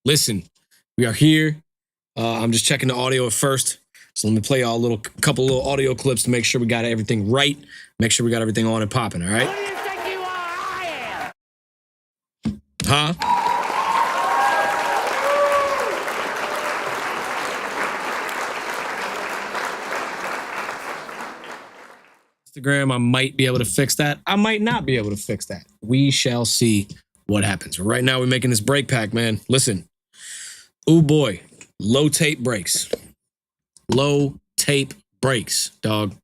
Listen. We are here. I'm just checking the audio at first. So let me play y'all a couple little audio clips to make sure we got everything right. Make sure we got everything on and popping, all right? Who do you think you are? I am. Huh? Instagram, I might be able to fix that. I might not be able to fix that. We shall see what happens. Right now, we're making this brake pack, man. Listen. Ooh, boy. Low tape brakes. Low tape brakes, dog.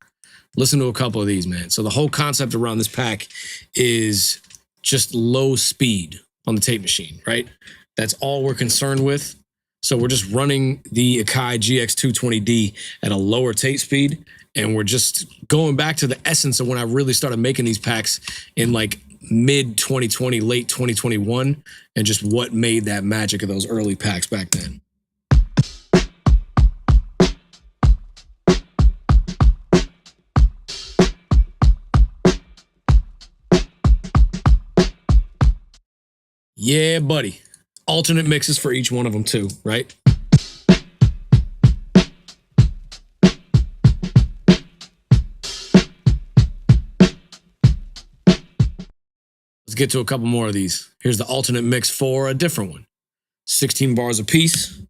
Listen to a couple of these, man. So the whole concept around this pack is just low speed on the tape machine, right? That's all we're concerned with. So we're just running the Akai GX220D at a lower tape speed, and we're just going back to the essence of when I really started making these packs in like mid 2020, late 2021, and just what made that magic of those early packs back then. Yeah, buddy. Alternate mixes for each one of them too, right? Let's get to a couple more of these. Here's the alternate mix for a different one. 16 bars a piece.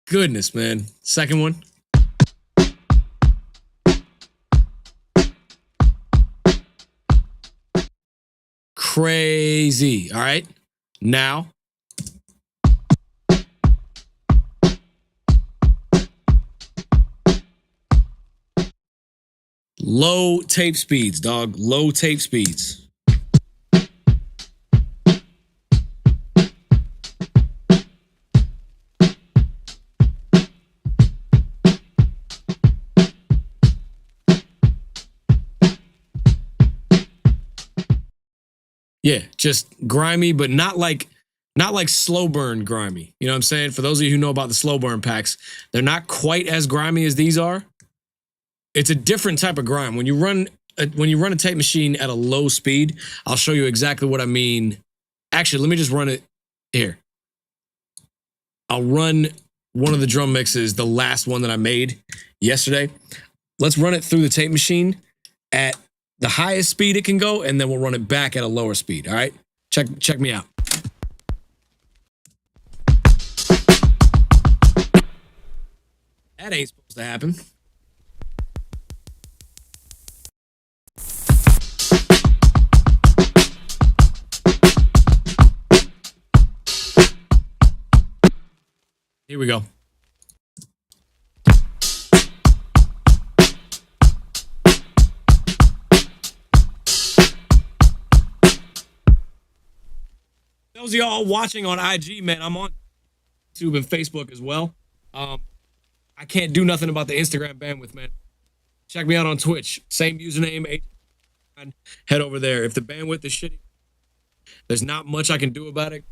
Goodness, man. Second one. Crazy. All right. Now. Low tape speeds, dog. Low tape speeds. Yeah, just grimy, but not like slow burn grimy. You know what I'm saying? For those of you who know about the slow burn packs, they're not quite as grimy as these are. It's a different type of grime. When you run a tape machine at a low speed, I'll show you exactly what I mean. Actually, let me just run it here. I'll run one of the drum mixes, the last one that I made yesterday. Let's run it through the tape machine at the highest speed it can go, and then we'll run it back at a lower speed. All right? Check me out. That ain't supposed to happen. Here we go. Those of y'all watching on IG, man, I'm on YouTube and Facebook as well. I can't do nothing about the Instagram bandwidth, man. Check me out on Twitch. Same username. Head over there. If the bandwidth is shitty, there's not much I can do about it.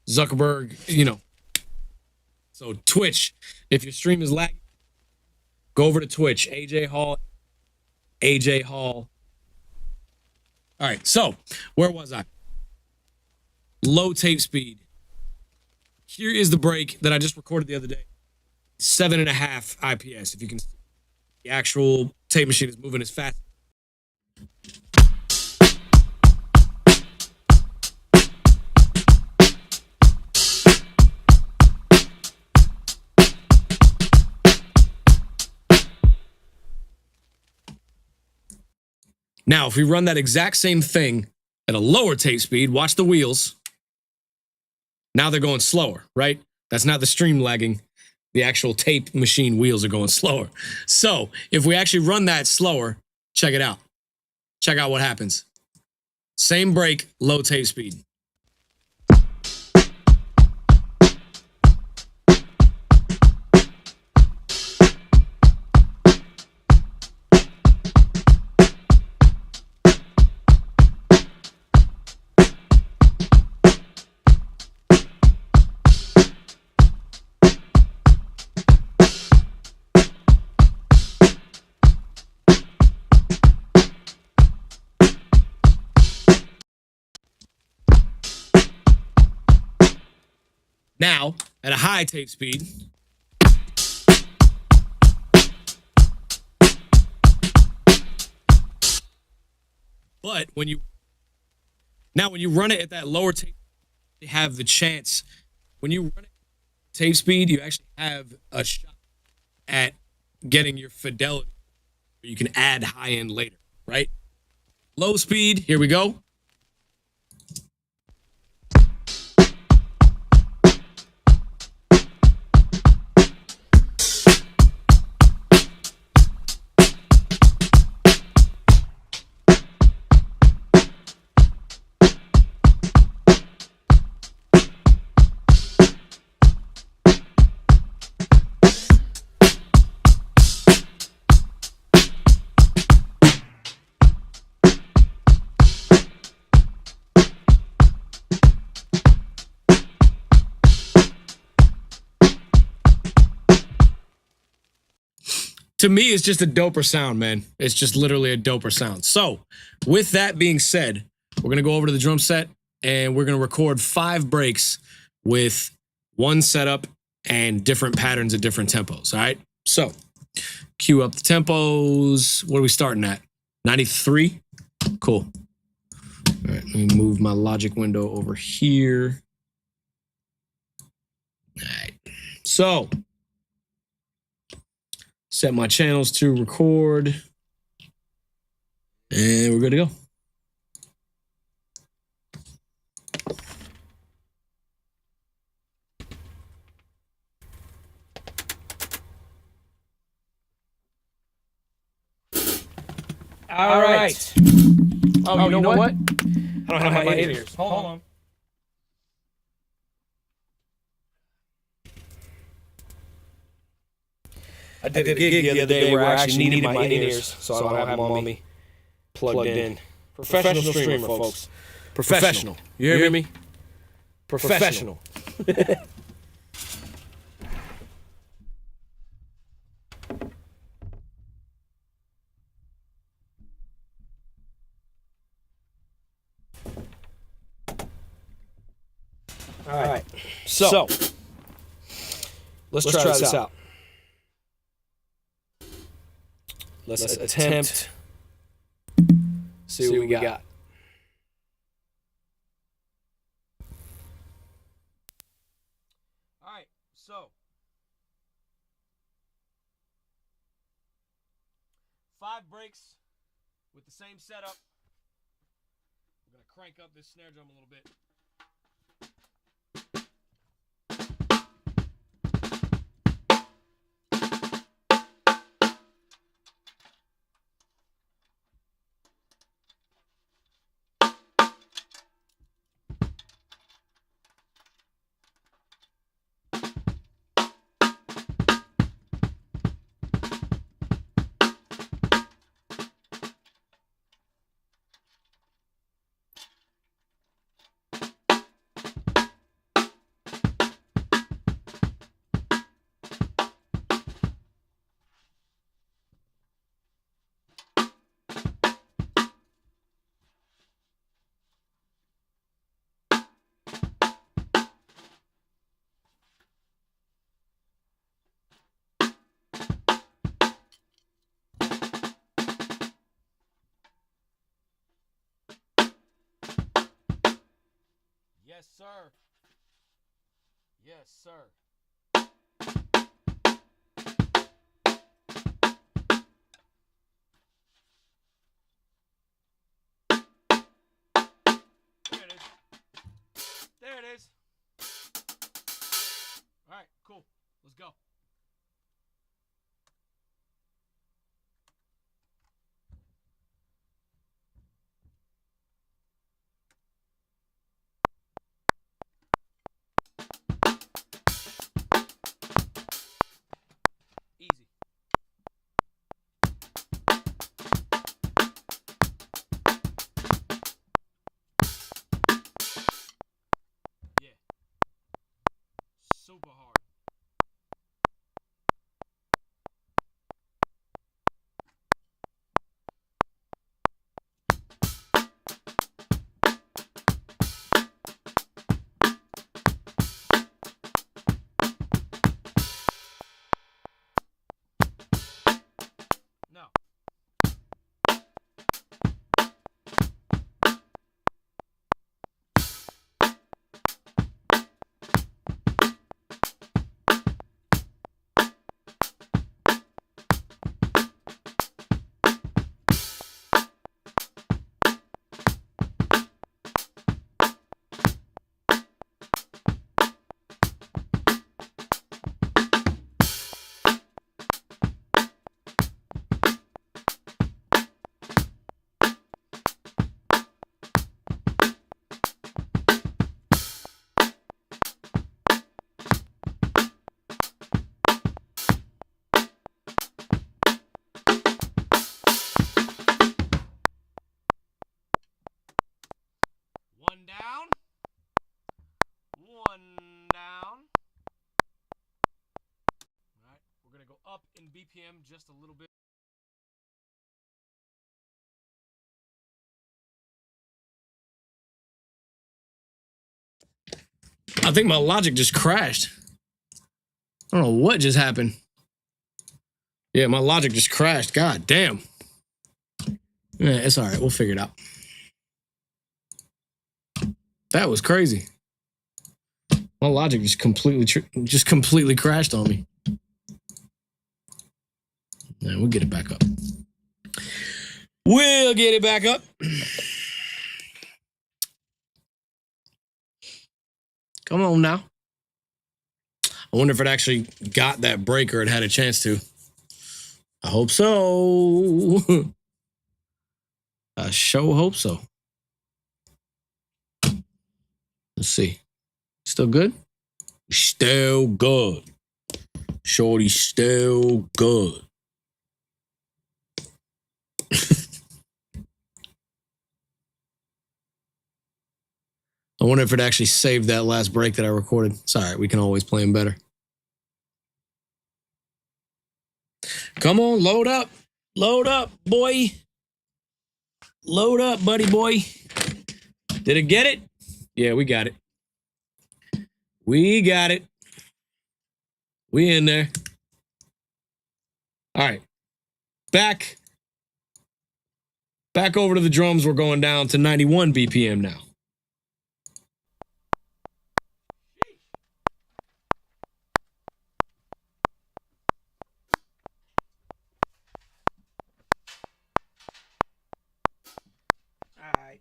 Zuckerberg, you know. So Twitch, if your stream is lagging, go over to Twitch. AJ Hall. All right, so where was I? Low tape speed. Here is the break that I just recorded the other day. 7.5 IPS. If you can see, the actual tape machine is moving as fast. Now, if we run that exact same thing at a lower tape speed, watch the wheels. Now they're going slower, right? That's not the stream lagging. The actual tape machine wheels are going slower. So if we actually run that slower, check it out. Check out what happens. Same break, low tape speed. Now, at a high tape speed, but when you run it at that lower tape, you have the chance. When you run it at tape speed, you actually have a shot at getting your fidelity. You can add high end later, right? Low speed, here we go. To me, it's just a doper sound, man. It's just literally a doper sound. So, with that being said, we're going to go over to the drum set and we're going to record 5 breaks with one setup and different patterns at different tempos. All right. So, cue up the tempos. What are we starting at? 93? Cool. All right. Let me move my Logic window over here. All right. So, set my channels to record. And we're good to go. All right. Oh, you know what? I don't have my in-ears. Hold on. I did a gig the other day where I actually needed my in-ears, so I don't have them on me plugged in. Professional streamer, folks. Professional. You hear me? Professional. All right. So let's try this out. Let's attempt. See what we got. All right. So 5 breaks with the same setup. We're gonna crank up this snare drum a little bit. Yes, sir. Yes, sir. There it is. There it is. All right, cool. Let's go. Easy. Yeah. Super hard. BPM just a little bit. I think my Logic just crashed. I don't know what just happened. Yeah, my Logic just crashed. God damn. Yeah, it's all right. We'll figure it out. That was crazy. My Logic just completely crashed on me. Yeah, we'll get it back up. We'll get it back up. Come on now. I wonder if it actually got that break or it had a chance to. I hope so. I sure hope so. Let's see. Still good? Still good. Shorty still good. I wonder if it actually saved that last break that I recorded. It's all right. We can always play them better. Come on, load up. Load up, boy. Load up, buddy boy. Did it get it? Yeah, we got it. We got it. We in there. All right. Back over to the drums. We're going down to 91 BPM now. All right.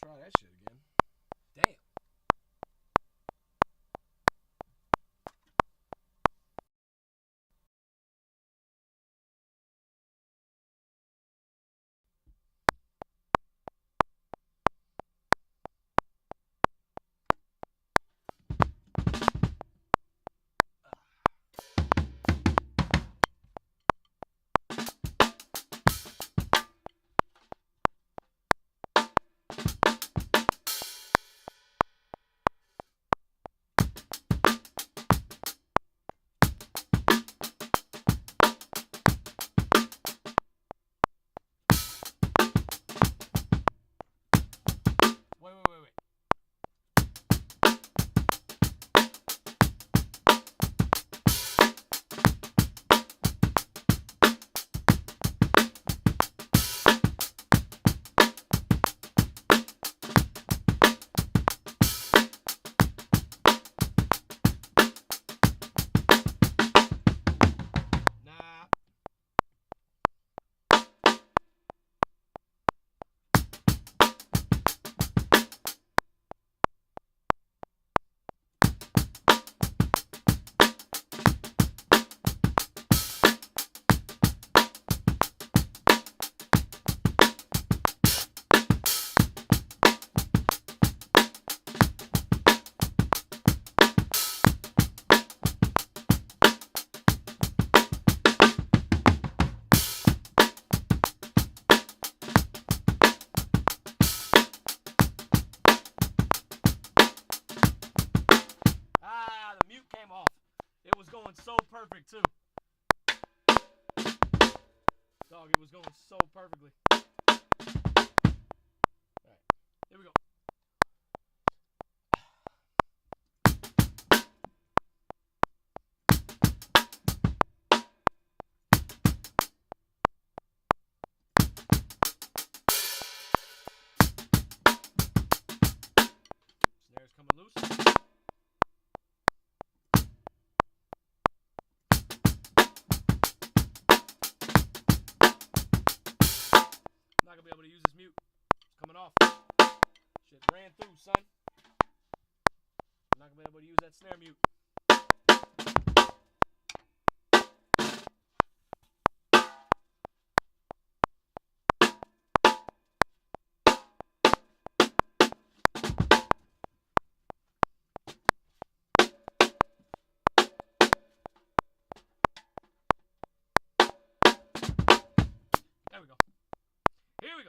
Try that shit again. Damn. Wait. Nah. The mute came off. It was going so perfect too. Dog, it was going so perfectly. All right, here we go. Snares coming loose. Not gonna be able to use this mute. It's coming off. Shit ran through, son. I'm not gonna be able to use that snare mute. There we go. Here we go.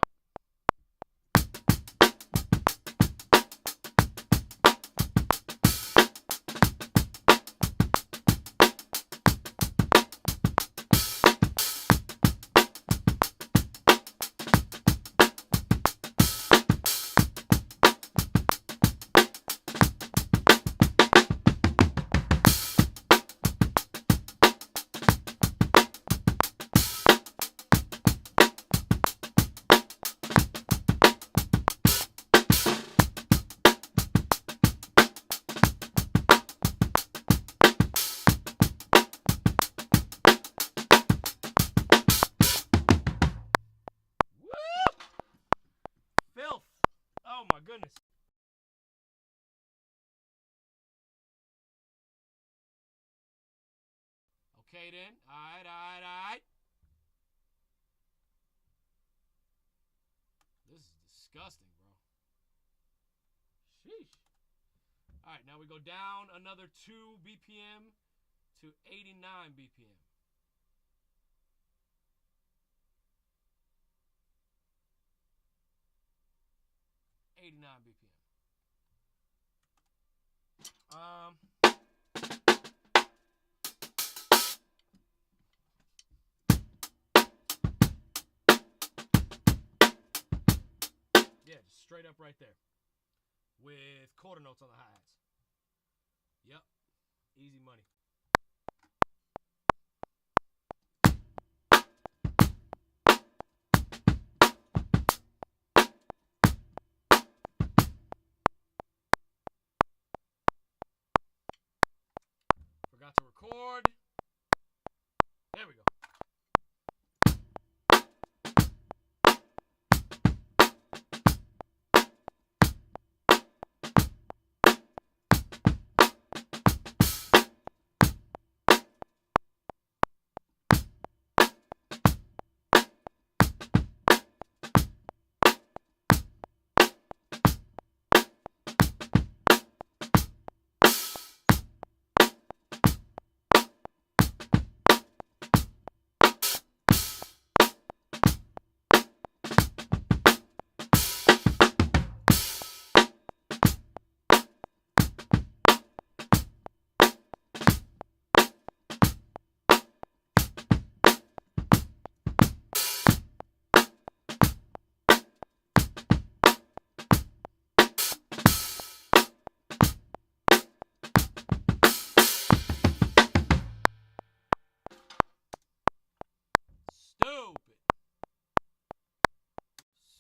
Okay, then. All right. This is disgusting, bro. Sheesh. All right, now we go down another 2 BPM to 89 BPM. BPM. Yeah, just straight up right there. With quarter notes on the hi-hats. Yep. Easy money. Forgot to record. There we go.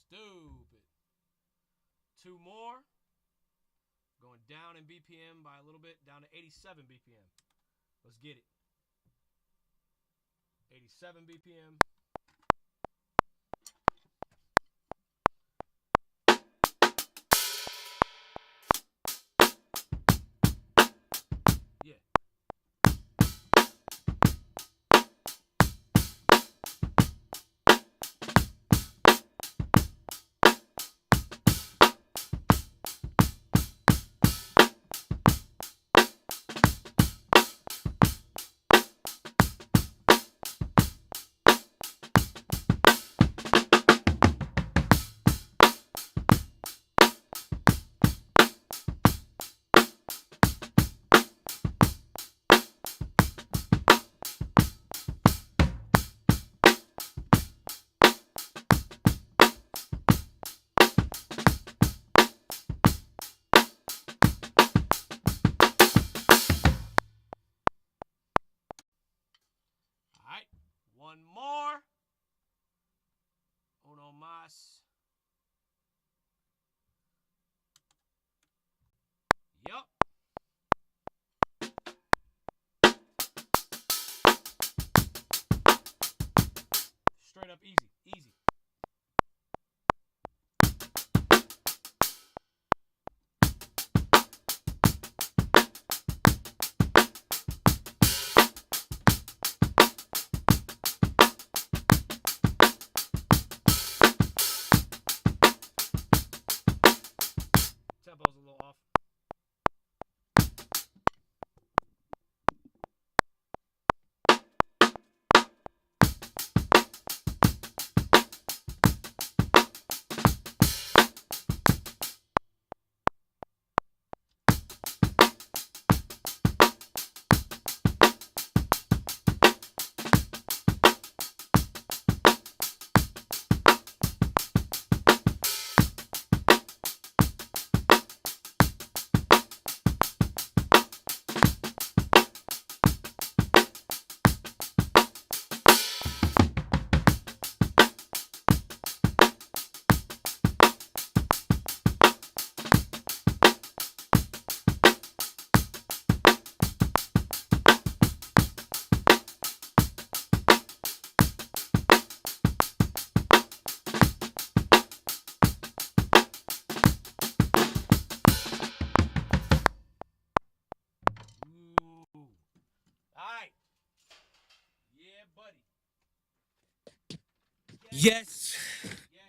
Stupid. 2 more. Going down in BPM by a little bit, down to 87 BPM. Let's get it. 87 BPM. Yeah.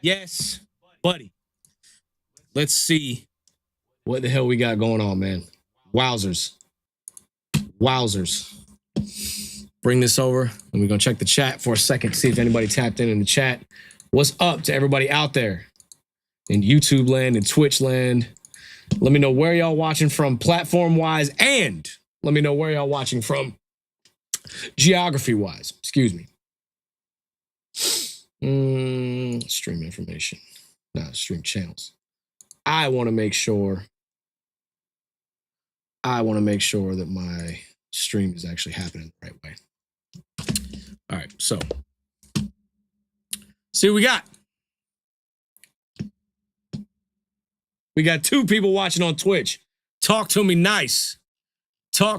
Yes, buddy. Let's see what the hell we got going on, man. Wowzers. Bring this over, and we're going to check the chat for a second, see if anybody tapped in the chat. What's up to everybody out there in YouTube land and Twitch land? Let me know where y'all watching from platform-wise, and let me know where y'all watching from geography-wise. Excuse me. Stream information. No, stream channels. I want to make sure that my stream is actually happening the right way. All right, so see what we got. We got 2 people watching on Twitch. Talk to me nice. You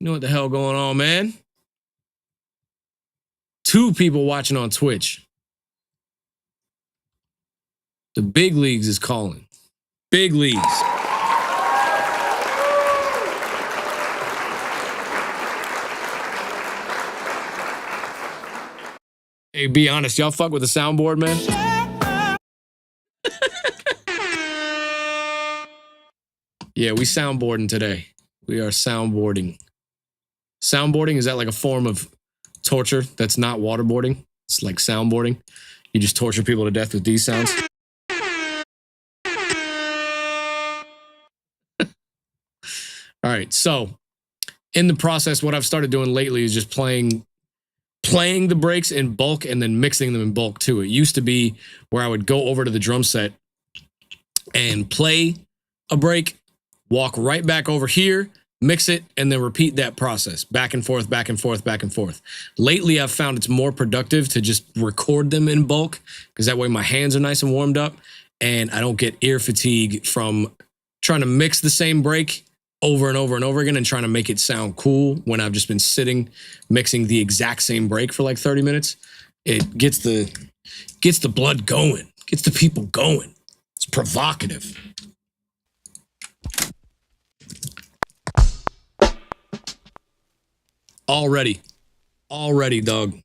know what the hell going on, man? 2 people watching on Twitch. The big leagues is calling. Big leagues. Hey, be honest, y'all fuck with the soundboard, man? Yeah, we soundboarding today. We are soundboarding. Soundboarding, is that like a form of torture that's not waterboarding? It's like soundboarding. You just torture people to death with these sounds. All right, so in the process, what I've started doing lately is just playing the breaks in bulk and then mixing them in bulk too. It used to be where I would go over to the drum set and play a break, walk right back over here, mix it, and then repeat that process back and forth, back and forth, back and forth. Lately, I've found it's more productive to just record them in bulk because that way my hands are nice and warmed up and I don't get ear fatigue from trying to mix the same break over and over and over again and trying to make it sound cool when I've just been sitting mixing the exact same break for like 30 minutes. It gets the blood going, gets the people going. It's provocative. Already, dog.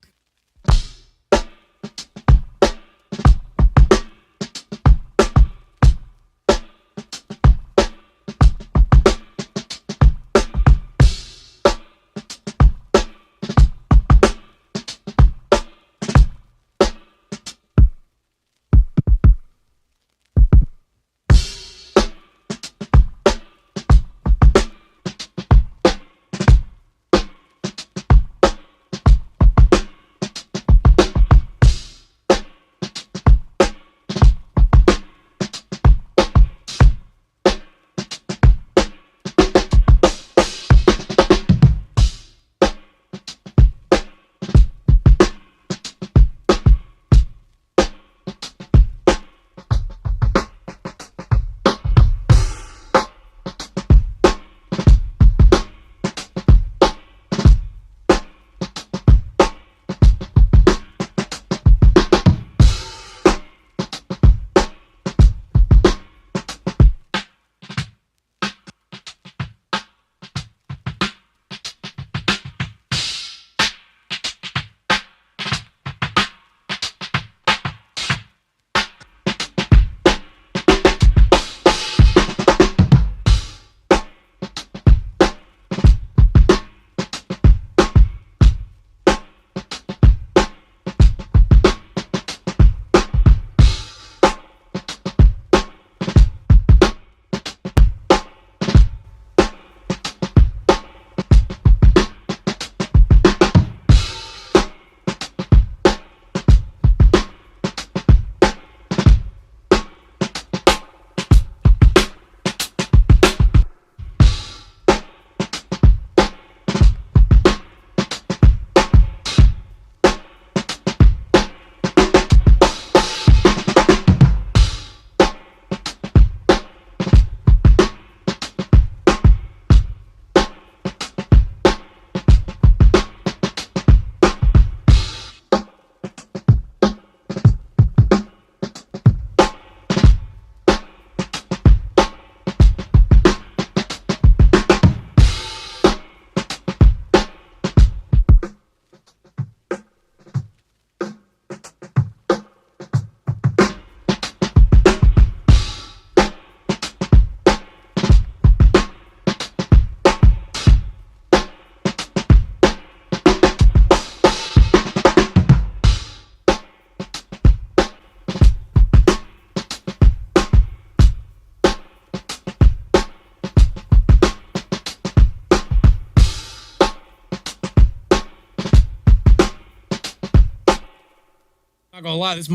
gonna lie, this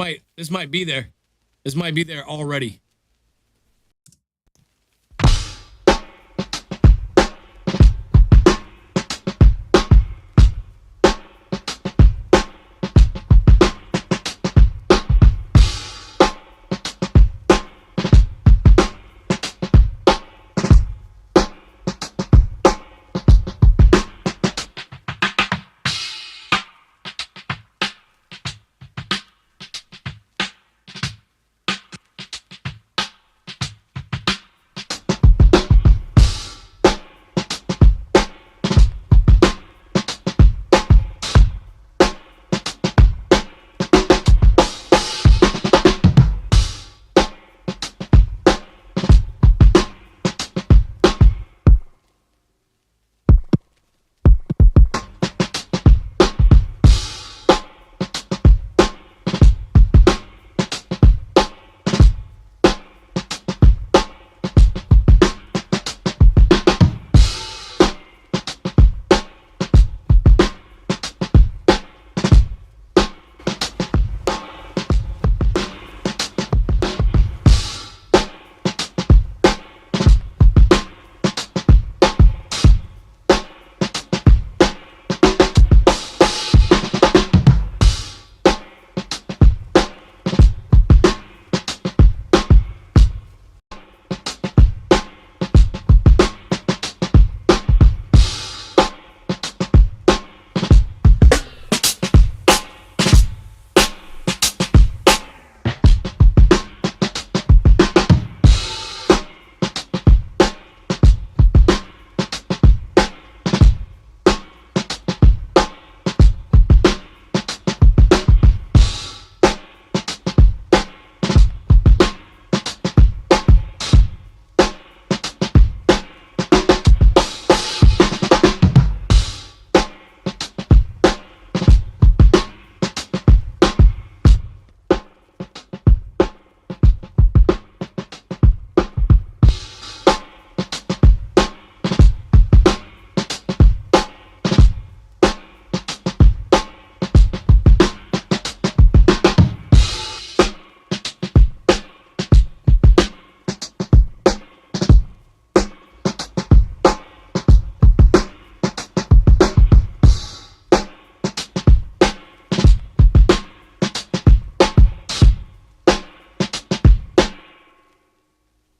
might be there. This might be there already.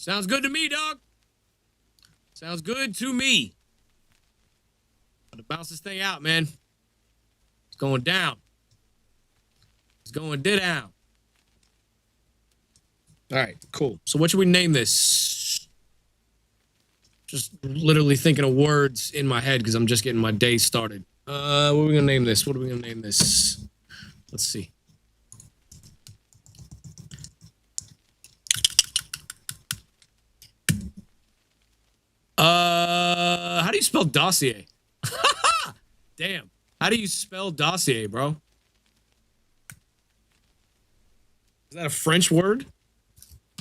Sounds good to me, dog. Sounds good to me. Gotta bounce this thing out, man. It's going down. It's going down. All right, cool. So what should we name this? Just literally thinking of words in my head because I'm just getting my day started. What are we gonna name this? What are we gonna name this? Let's see. How do you spell dossier? Damn. How do you spell dossier, bro? Is that a French word?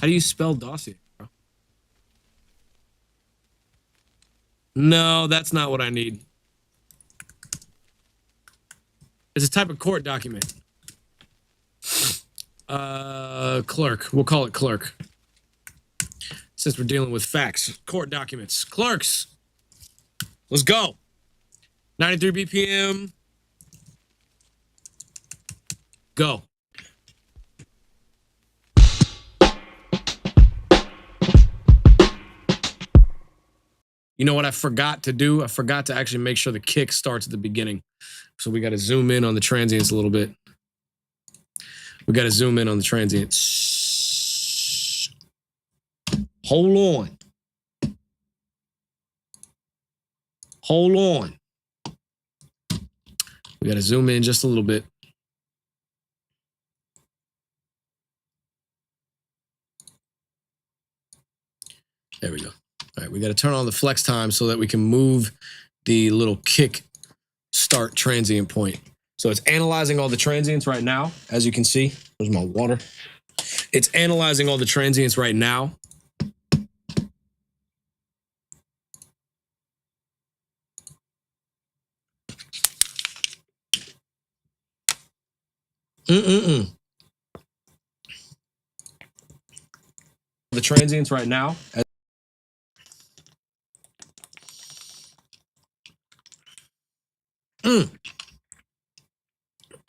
How do you spell dossier, bro? No, that's not what I need. It's a type of court document. Clerk. We'll call it clerk. Since we're dealing with facts. Court documents. Clerks. Let's go. 93 BPM. Go. You know what I forgot to do? I forgot to actually make sure the kick starts at the beginning. So we got to zoom in on the transients a little bit. We got to zoom in on the transients. Hold on. Hold on. We got to zoom in just a little bit. There we go. All right, we got to turn on the flex time so that we can move the little kick start transient point. So it's analyzing all the transients right now, as you can see. There's my water. It's analyzing all the transients right now. transients right now. All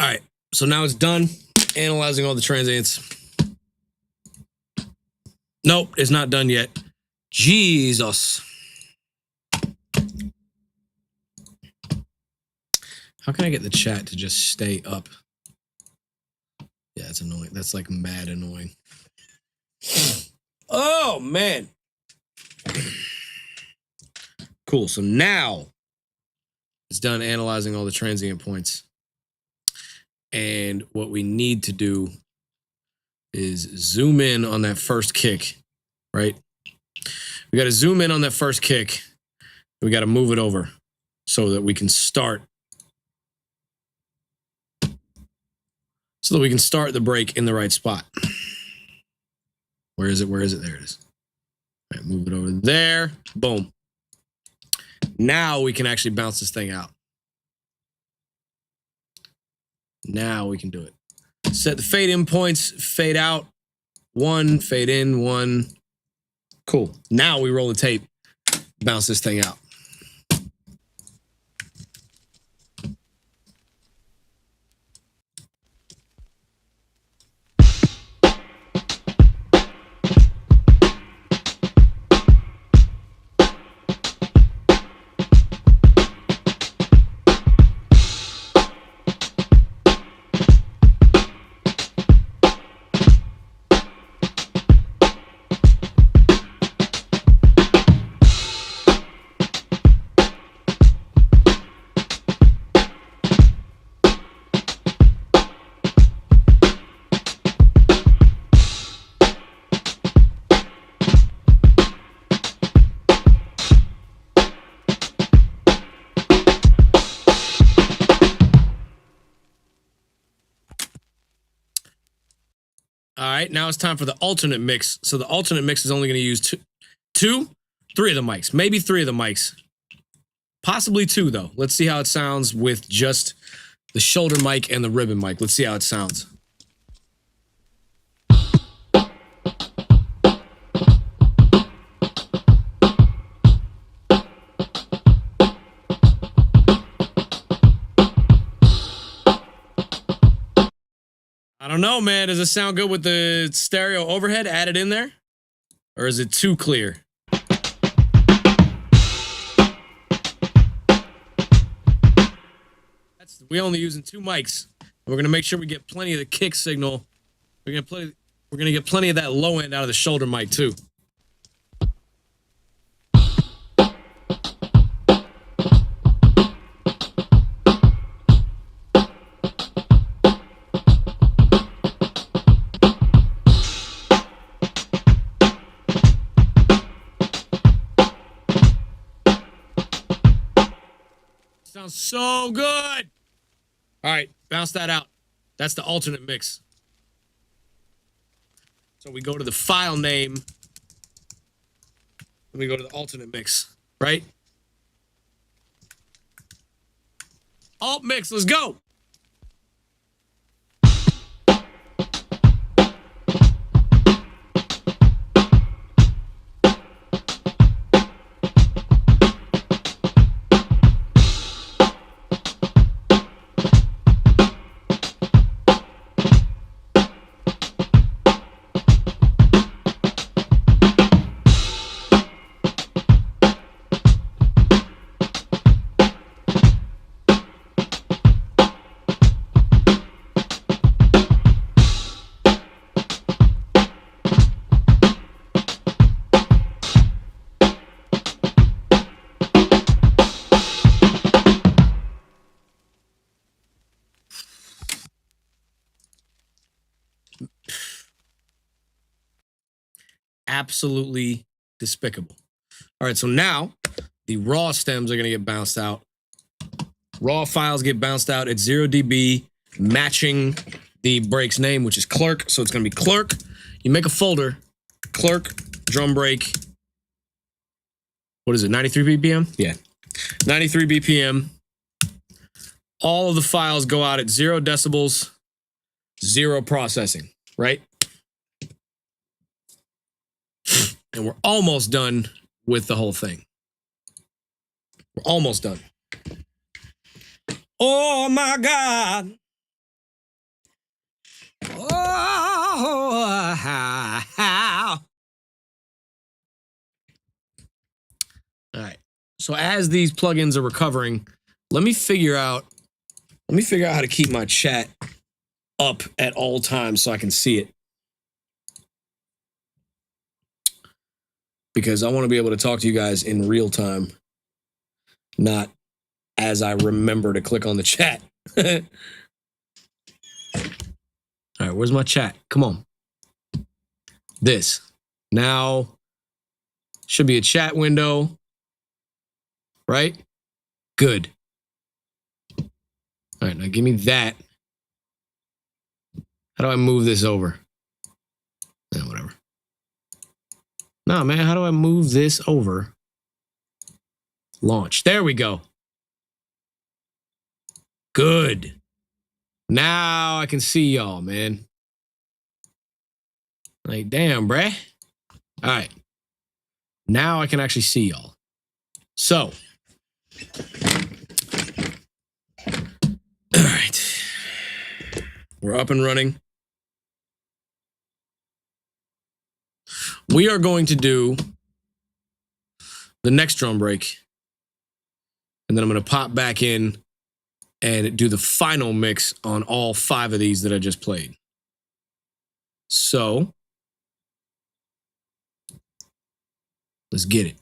right, so now it's done analyzing all the transients. Nope, it's not done yet. Jesus. How can I get the chat to just stay up? Yeah, it's annoying. That's like mad annoying. Oh, man. Cool. So now it's done analyzing all the transient points. And what we need to do is zoom in on that first kick, right? We got to zoom in on that first kick. We got to move it over so that we can start. So that we can start the break in the right spot. Where is it? Where is it? There it is. All right, move it over there. Boom. Now we can actually bounce this thing out. Now we can do it. Set the fade in points, fade out, 1, fade in, 1. Cool. Now we roll the tape, bounce this thing out. All right, now it's time for the alternate mix. So the alternate mix is only going to use three of the mics, maybe 3 of the mics, possibly 2 though. Let's see how it sounds with just the shoulder mic and the ribbon mic. Let's see how it sounds. I don't know, man. Does it sound good with the stereo overhead added in there? Or is it too clear? We're only using 2 mics. We're gonna make sure we get plenty of the kick signal. We're gonna get plenty of that low end out of the shoulder mic too. Sounds so good. All right, bounce that out. That's the alternate mix. So we go to the file name. Let me go to the alternate mix, right? Alt mix, let's go. Absolutely despicable. All right, so now the raw stems are going to get bounced out. Raw files get bounced out at 0 dB, matching the break's name, which is Clerk. So it's going to be Clerk. You make a folder, Clerk, drum break. What is it, 93 BPM? Yeah, 93 BPM. All of the files go out at 0 decibels, 0 processing, right? And we're almost done with the whole thing. We're almost done. Oh my God. Oh, how. All right. So as these plugins are recovering, let me figure out how to keep my chat up at all times so I can see it. Because I want to be able to talk to you guys in real time, not as I remember to click on the chat. All right, where's my chat? Come on. This. Now, should be a chat window, right? Good. All right, now give me that. How do I move this over? Whatever. No, man, how do I move this over? Launch. There we go. Good. Now I can see y'all, man. Like, damn, bruh. All right. Now I can actually see y'all. So. All right. We're up and running. We are going to do the next drum break. And then I'm going to pop back in and do the final mix on all 5 of these that I just played. So, let's get it.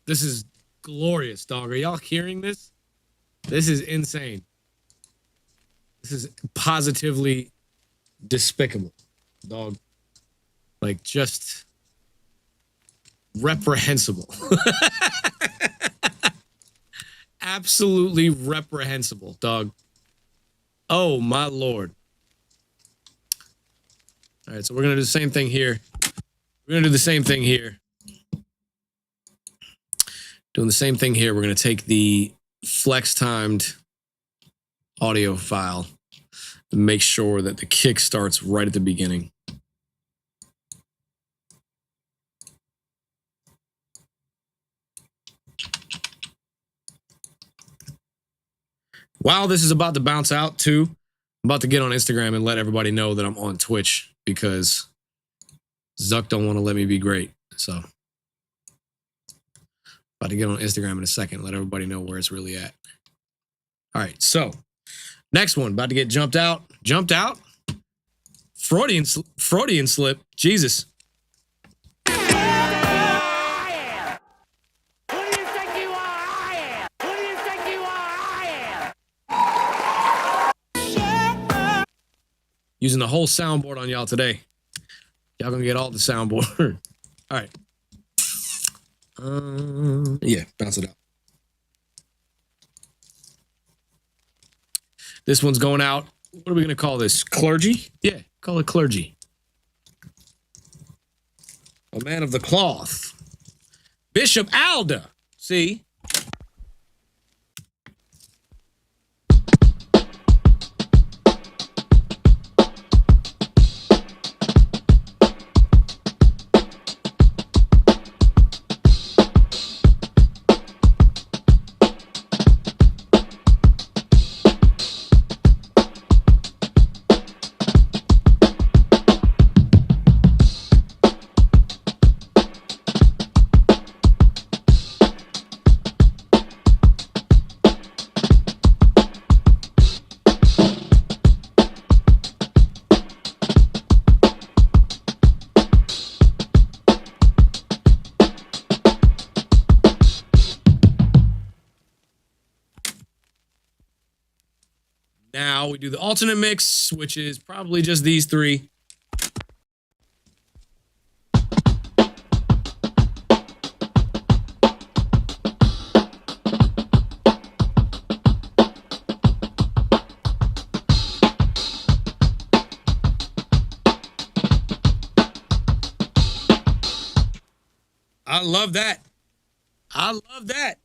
This is glorious, dog. Are y'all hearing this? This is insane. This is positively despicable, dog. Like, just reprehensible. Absolutely reprehensible, dog. Oh, my Lord. All right, so we're going to do the same thing here. We're going to do the same thing here. Doing the same thing here. We're going to take the flex-timed audio file and make sure that the kick starts right at the beginning. While this is about to bounce out too, I'm about to get on Instagram and let everybody know that I'm on Twitch because Zuck don't want to let me be great. So about to get on Instagram in a second, let everybody know where it's really at. All right, so next one, about to get jumped out. Jumped out? Freudian slip. Jesus. I am. Who do you think you are? I am. Who do you think you are? I am. Using the whole soundboard on y'all today. Y'all gonna get all the soundboard. All right. Yeah, bounce it out. This one's going out. What are we gonna call this? Clergy? Yeah, call it clergy. A man of the cloth. Bishop Alda. See? Now we do the alternate mix, which is probably just these three. I love that. I love that.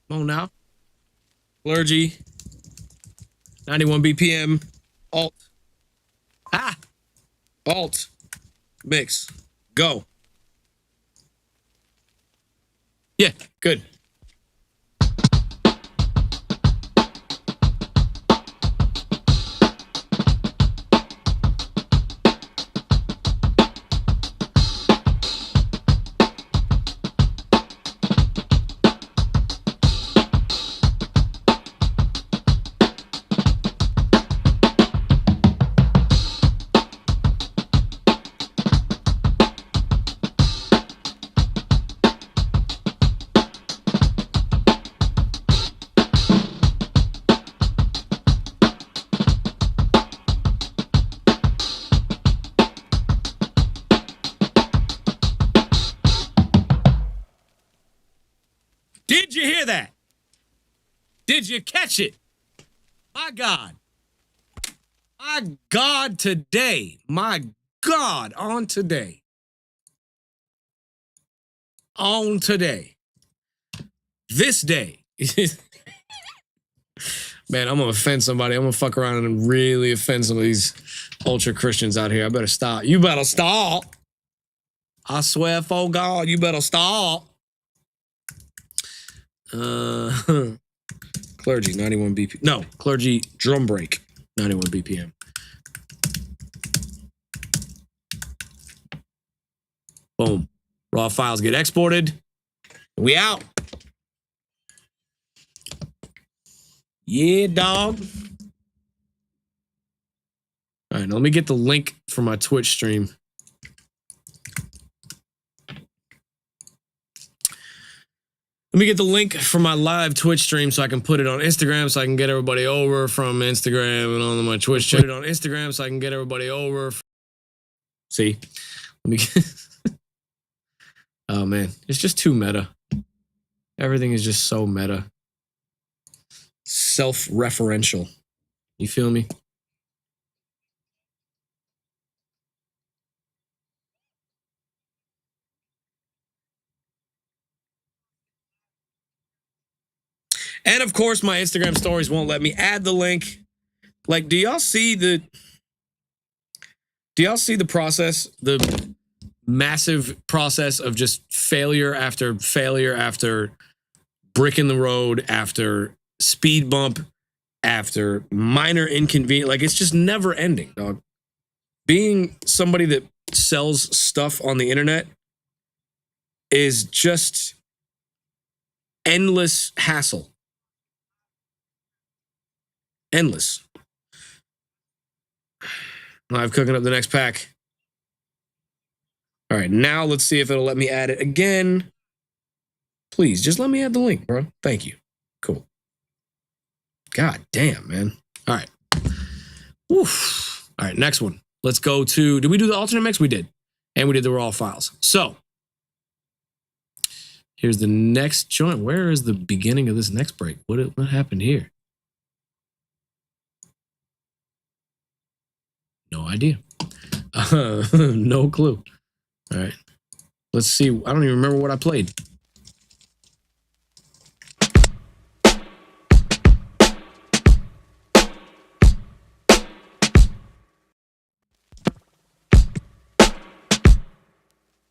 Come on now. Clergy. 91 BPM. Alt. Alt. Mix. Go. Yeah, good. Did you hear that? Did you catch it? My God. My God, today. My God, on today. On today. This day. Man, I'm going to offend somebody. I'm going to fuck around and really offend some of these ultra Christians out here. I better stop. You better stop. I swear for God, you better stop. Clergy, 91 BPM. No, clergy drum break, 91 BPM. Boom. Raw files get exported. We out. Yeah, dog. All right, now let me get the link for my Twitch stream. Let me get the link for my live Twitch stream so I can put it on Instagram so I can get everybody over from Instagram and on my Twitch channel. Put it on Instagram so I can get everybody over. See? Let me get... Oh, man. It's just too meta. Everything is just so meta. Self-referential. You feel me? And of course, my Instagram stories won't let me add the link. Like, do y'all see the process? The massive process of just failure after brick in the road, after speed bump, after minor inconvenience. Like, it's just never ending, dog. Being somebody that sells stuff on the internet is just endless hassle. Endless. I'm cooking up the next pack. All right, now let's see if it'll let me add it again. Please, just let me add the link, bro. Thank you. Cool. God damn, man. All right. Oof. All right, next one. Let's go to, did we do the alternate mix? We did. And we did the raw files. So, here's the next joint. Where is the beginning of this next break? What happened here? No idea. No clue. All right. Let's see. I don't even remember what I played.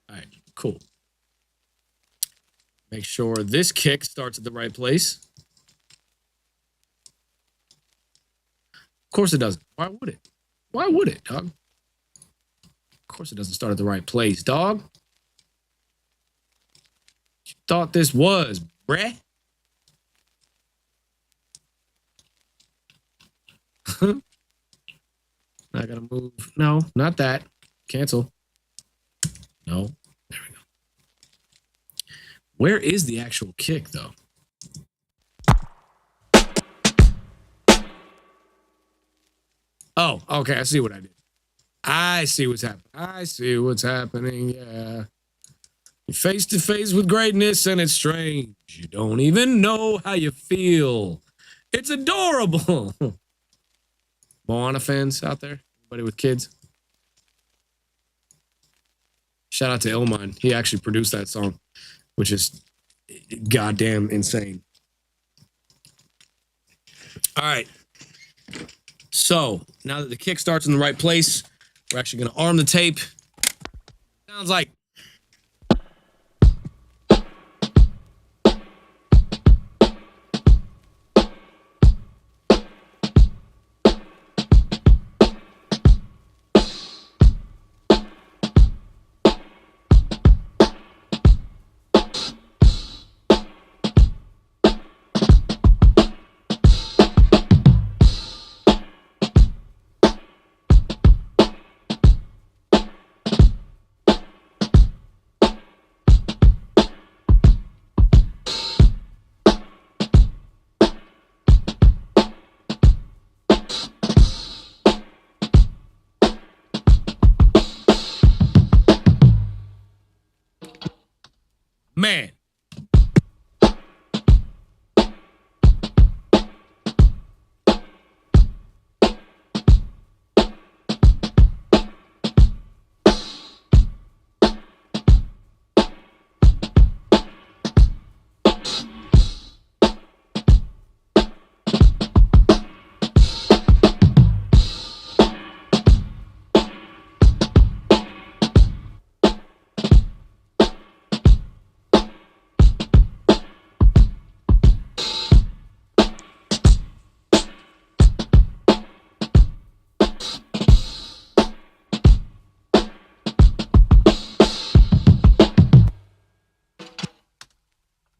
All right. Cool. Make sure this kick starts at the right place. Of course it doesn't. Why would it? Why would it, dog? Of course it doesn't start at the right place, dog. You thought this was, bruh? I gotta move. No, not that. Cancel. No. There we go. Where is the actual kick, though? Oh, okay. I see what I did. I see what's happening. I see what's happening. Yeah. You're face to face with greatness and it's strange. You don't even know how you feel. It's adorable. Moana fans out there? Anybody with kids? Shout out to Illmind. He actually produced that song, which is goddamn insane. All right. So now that the kick starts in the right place, we're actually going to arm the tape. Sounds like. Man.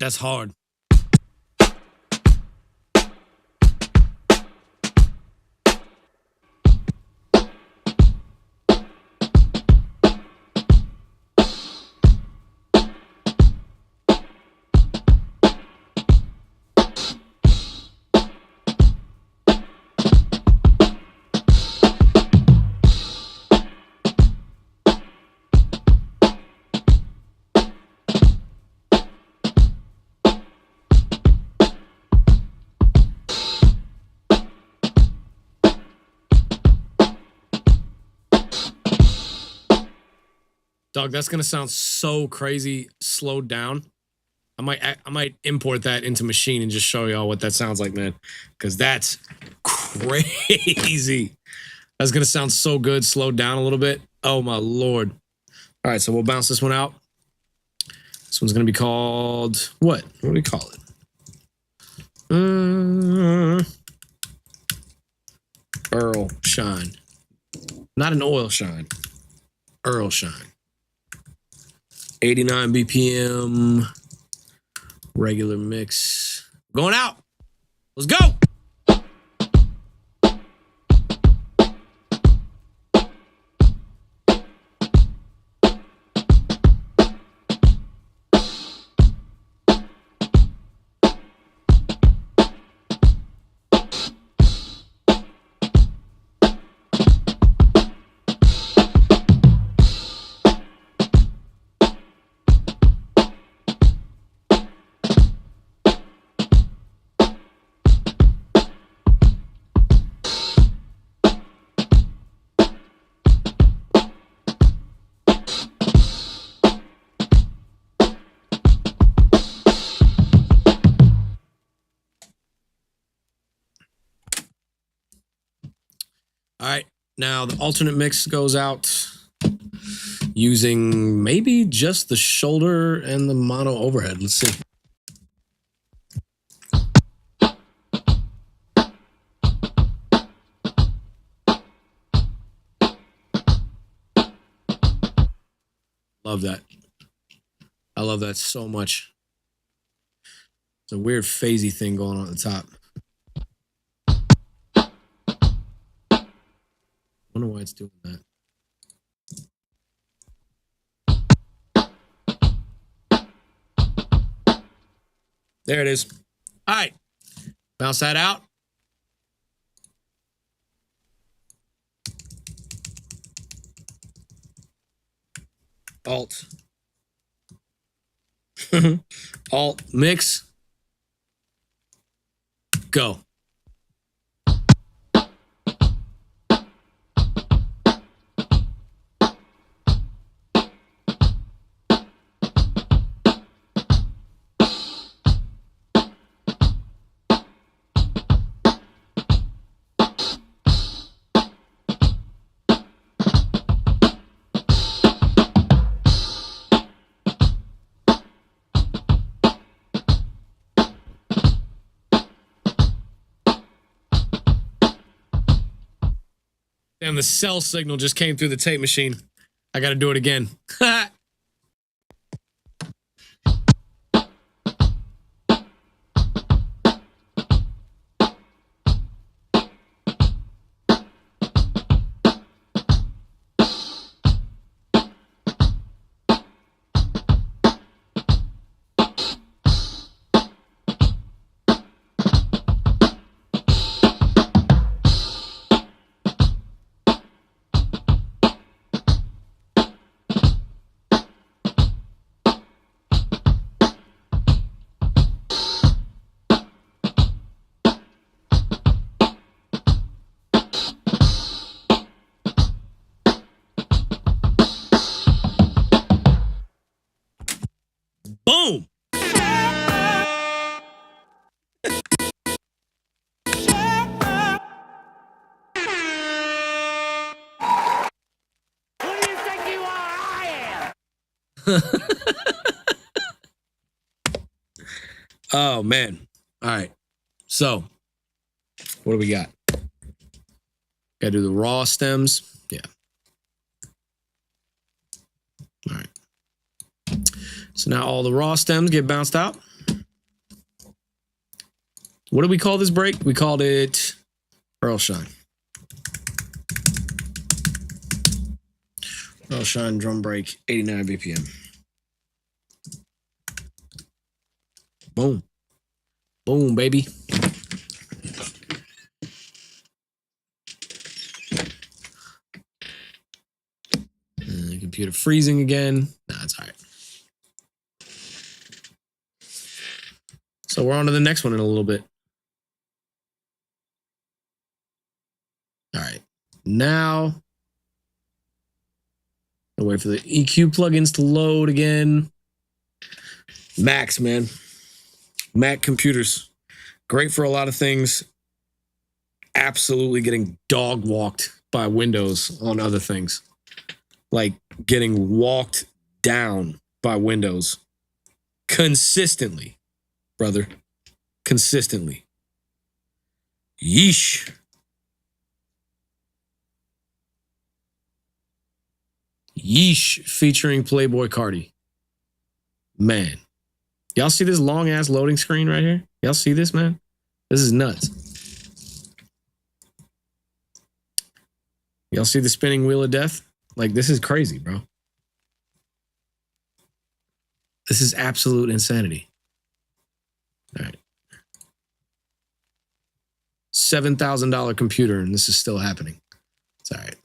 That's hard. Dog, that's gonna sound so crazy slowed down. I might import that into Machine and just show y'all what that sounds like, man. Cause that's crazy. That's gonna sound so good, slowed down a little bit. Oh my lord. All right, so we'll bounce this one out. This one's gonna be called what? What do we call it? Earl Shine. Not an oil shine. Earl Shine. 89 BPM. Regular mix. Going out. Let's go. All right, now the alternate mix goes out using maybe just the shoulder and the mono overhead. Let's see. Love that. I love that so much. It's a weird phasey thing going on at the top. I wonder why it's doing that. There it is. All right. Bounce that out. Alt. Alt mix. Go. Damn, the cell signal just came through the tape machine. I got to do it again. Boom. Who do you think you are? I am. Oh, man. All right. So, what do we got? Got to do the raw stems. Yeah. All right. So now all the raw stems get bounced out. What do we call this break? We called it Earl Shine. Earl Shine drum break, 89 BPM. Boom. Boom, baby. The computer freezing again. Nah, it's all right. So we're on to the next one in a little bit. All right. Now Gotta wait for the EQ plugins to load again. Macs, man. Mac computers. Great for a lot of things. Absolutely getting dog walked by Windows on other things. Like getting walked down by Windows. Consistently, brother. Consistently. Yeesh. Yeesh featuring Playboy Cardi. Man. Y'all see this long ass loading screen right here? Y'all see this, man? This is nuts. Y'all see the spinning wheel of death? Like, this is crazy, bro. This is absolute insanity. All right. $7,000 computer, and this is still happening. It's all right.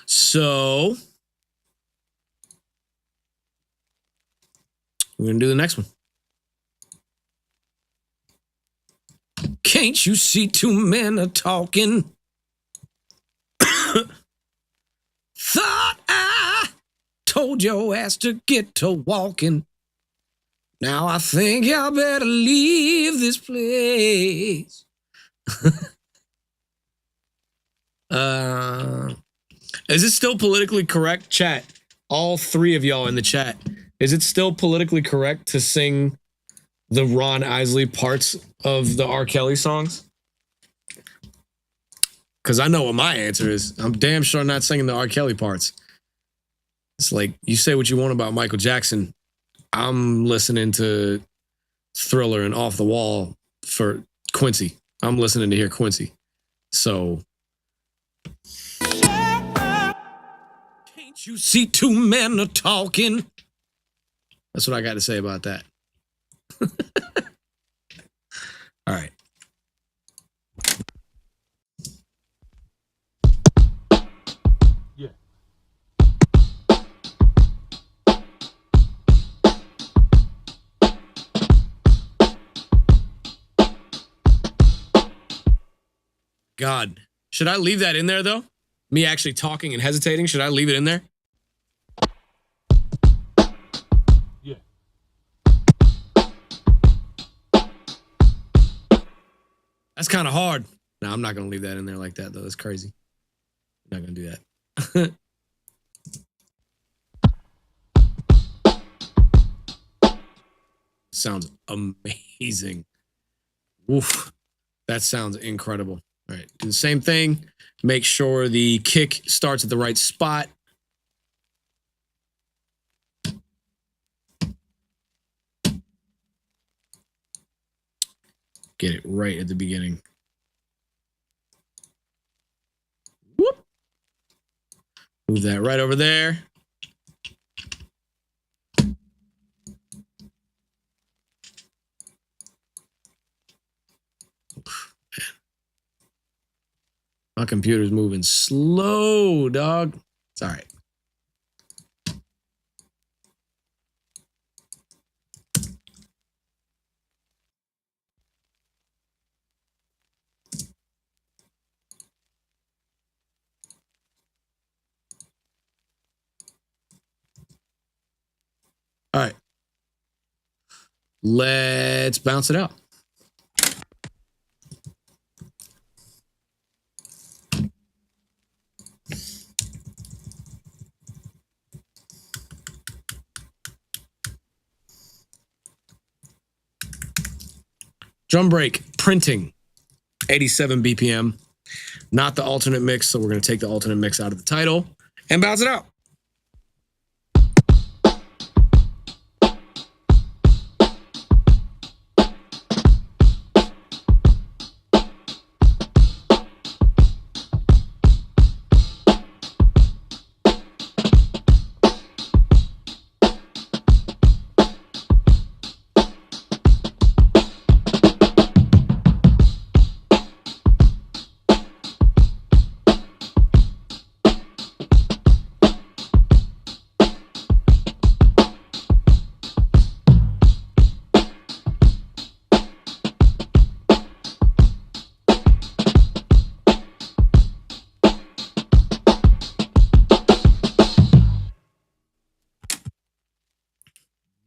So we're going to do the next one. Can't you see two men are talking? Thought I told your ass to get to walking. Now I think y'all better leave this place. Is it still politically correct, chat? All three of y'all in the chat. Is it still politically correct to sing the Ron Isley parts of the R. Kelly songs? Because I know what my answer is. I'm damn sure not singing the R. Kelly parts. It's like, you say what you want about Michael Jackson. I'm listening to Thriller and Off the Wall for Quincy. I'm listening to hear Quincy. So, can't you see two men are talking? That's what I got to say about that. All right. Yeah. God, should I leave that in there though? Me actually talking and hesitating, should I leave it in there? Yeah. That's kind of hard. No, I'm not going to leave that in there like that though. That's crazy. I'm not going to do that. Sounds amazing. Woof. That sounds incredible. All right, do the same thing. Make sure the kick starts at the right spot. Get it right at the beginning. Whoop. Move that right over there. My computer's moving slow, dog. It's all right. All right. Let's bounce it out. Drum break, printing, 87 BPM, not the alternate mix. So we're going to take the alternate mix out of the title and bounce it out.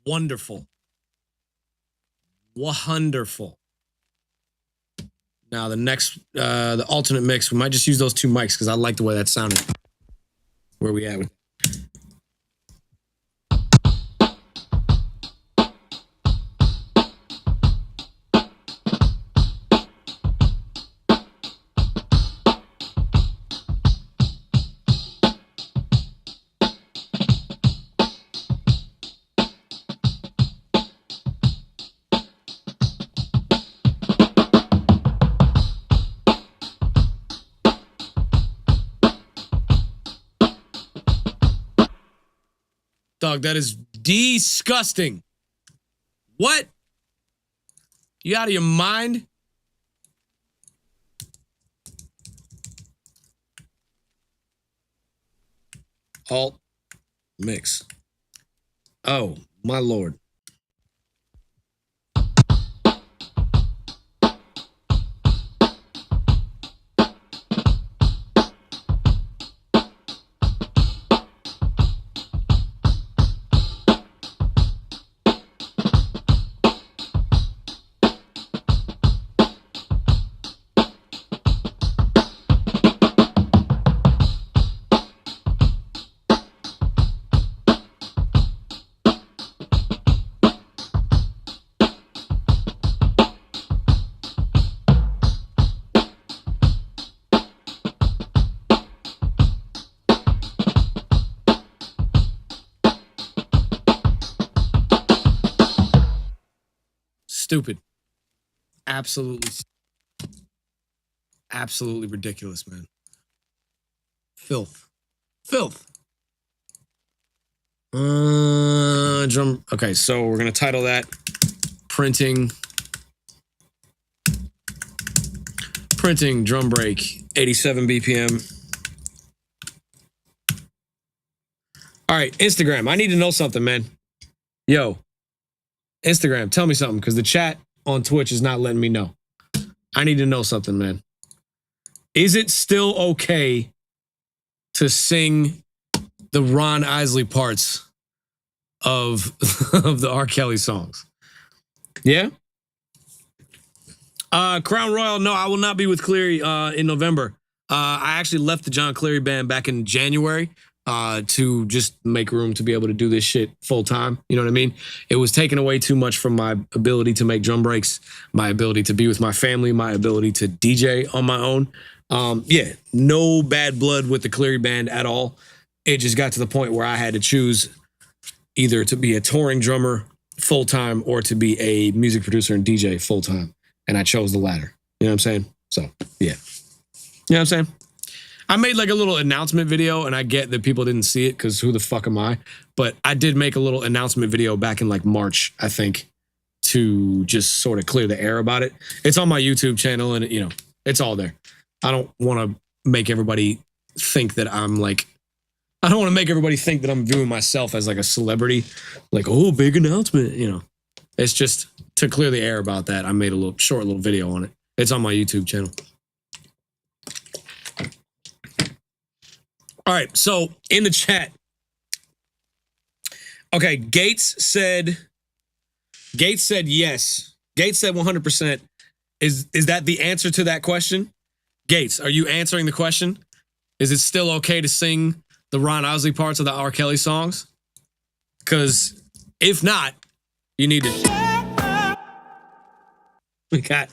Wonderful. Wonderful. Now the next, the alternate mix, we might just use those two mics because I like the way that sounded. Where we at with Dog, that is disgusting. What? You out of your mind? Alt mix. Oh, my Lord. Stupid. Absolutely ridiculous, man. Filth. Drum. Okay, so we're gonna title that printing drum break 87 BPM. All right, Instagram. I need to know something, man. Yo, Instagram, tell me something, because the chat on Twitch is not letting me know. I need to know something, man. Is it still okay to sing the Ron Isley parts of the R. Kelly songs? Yeah? Crown Royal, no, I will not be with Cleary in November. I actually left the John Cleary band back in January. To just make room to be able to do this shit full time. You know what I mean? It was taking away too much from my ability to make drum breaks, my ability to be with my family, my ability to DJ on my own. Yeah, no bad blood with the Cleary band at all. It just got to the point where I had to choose either to be a touring drummer full time or to be a music producer and DJ full time. And I chose the latter. You know what I'm saying? So, yeah. You know what I'm saying? I made like a little announcement video, and I get that people didn't see it because who the fuck am I? But I did make a little announcement video back in like March, I think, to just sort of clear the air about it. It's on my YouTube channel, and you know, it's all there. I don't want to make everybody think that I'm like, I don't want to make everybody think that I'm viewing myself as like a celebrity, like, oh, big announcement, you know. It's just to clear the air about that. I made a little short little video on it. It's on my YouTube channel. All right, so in the chat, okay, Gates said yes. Gates said 100%. Is that the answer to that question? Gates, are you answering the question? Is it still okay to sing the Ron Isley parts of the R. Kelly songs? Because if not, you need to. We got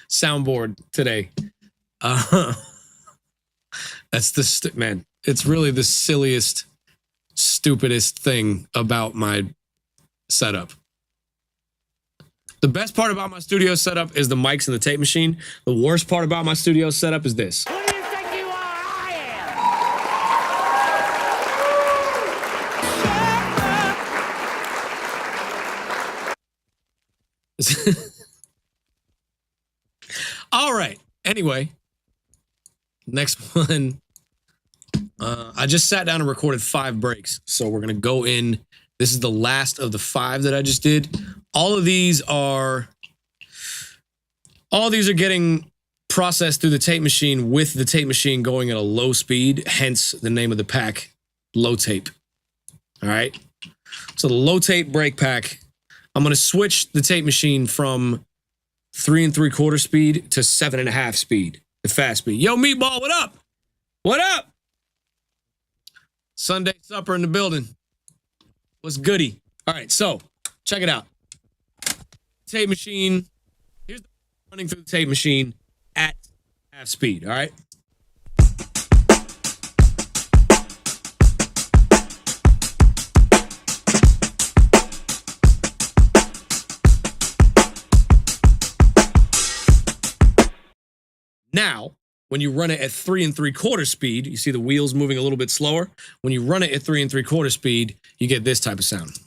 soundboard today. That's the man. It's really the silliest, stupidest thing about my setup. The best part about my studio setup is the mics and the tape machine. The worst part about my studio setup is this. Who do you think you are? I am. All right. Anyway, next one. I just sat down and recorded 5 breaks. So we're going to go in. This is the last of the 5 that I just did. All of these are getting processed through the tape machine with the tape machine going at a low speed, hence the name of the pack, Low Tape. All right. So the low tape brake pack, I'm going to switch the tape machine from 3 3/4 speed to 7.5 speed, the fast speed. Yo, Meatball, what up? What up? Sunday supper in the building. What's goody? All right, so check it out. Tape machine. Here's the running through the tape machine at half speed. All right. Now, when you run it at 3 3/4 speed, you see the wheels moving a little bit slower. When you run it at 3 3/4 speed, you get this type of sound.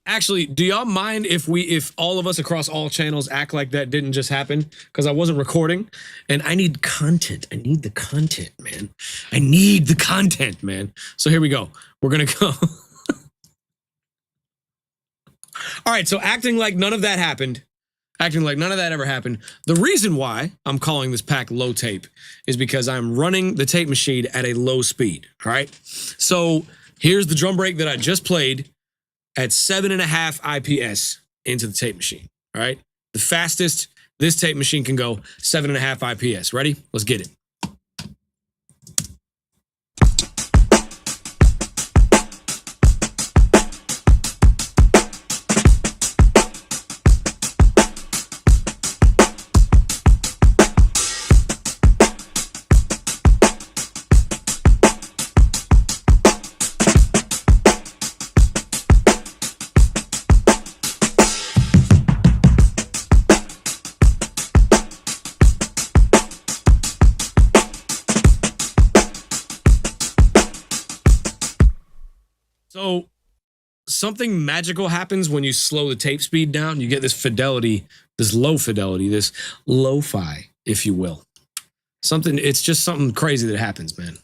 Actually, do y'all mind if all of us across all channels act like that didn't just happen? Because I wasn't recording, and I need content. I need the content, man. I need the content, man. So here we go. We're gonna go. All right, so acting like none of that happened, acting like none of that ever happened. The reason why I'm calling this pack low tape is because I'm running the tape machine at a low speed. All right, so here's the drum break that I just played at 7.5 IPS into the tape machine. All right. The fastest this tape machine can go, 7.5 IPS. Ready? Let's get it. So something magical happens when you slow the tape speed down. You get this fidelity, this low fidelity, this lo-fi, if you will. It's just something crazy that happens, man.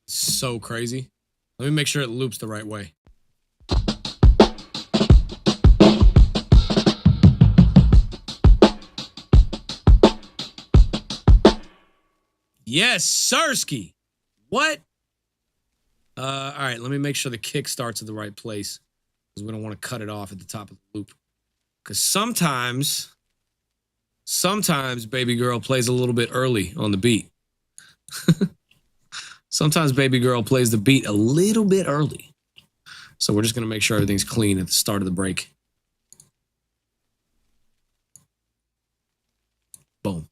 So crazy. Let me make sure it loops the right way. Yes, Sirski. What? All right, let me make sure the kick starts at the right place because we don't want to cut it off at the top of the loop. Because sometimes Baby Girl plays a little bit early on the beat. Sometimes Baby Girl plays the beat a little bit early. So we're just going to make sure everything's clean at the start of the break. Boom.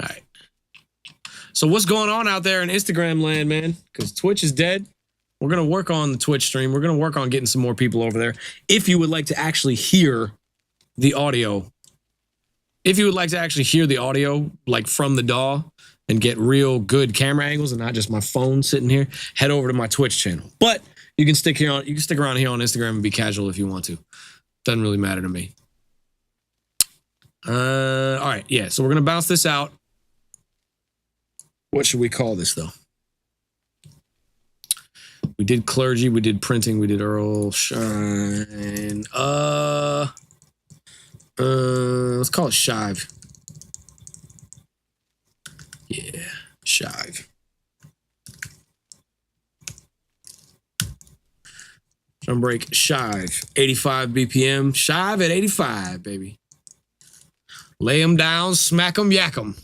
All right. So what's going on out there in Instagram land, man? Because Twitch is dead. We're going to work on the Twitch stream. We're going to work on getting some more people over there. If you would like to actually hear the audio, like from the DAW, and get real good camera angles and not just my phone sitting here, head over to my Twitch channel. But you can stick around here on Instagram and be casual if you want to. Doesn't really matter to me. All right, yeah. So we're gonna bounce this out. What should we call this though? We did clergy, we did printing, we did Earl Shine. Let's call it Shive. Yeah, Shive. Drum break, Shive. 85 BPM. Shive at 85, baby. Lay them down, smack them, yak them.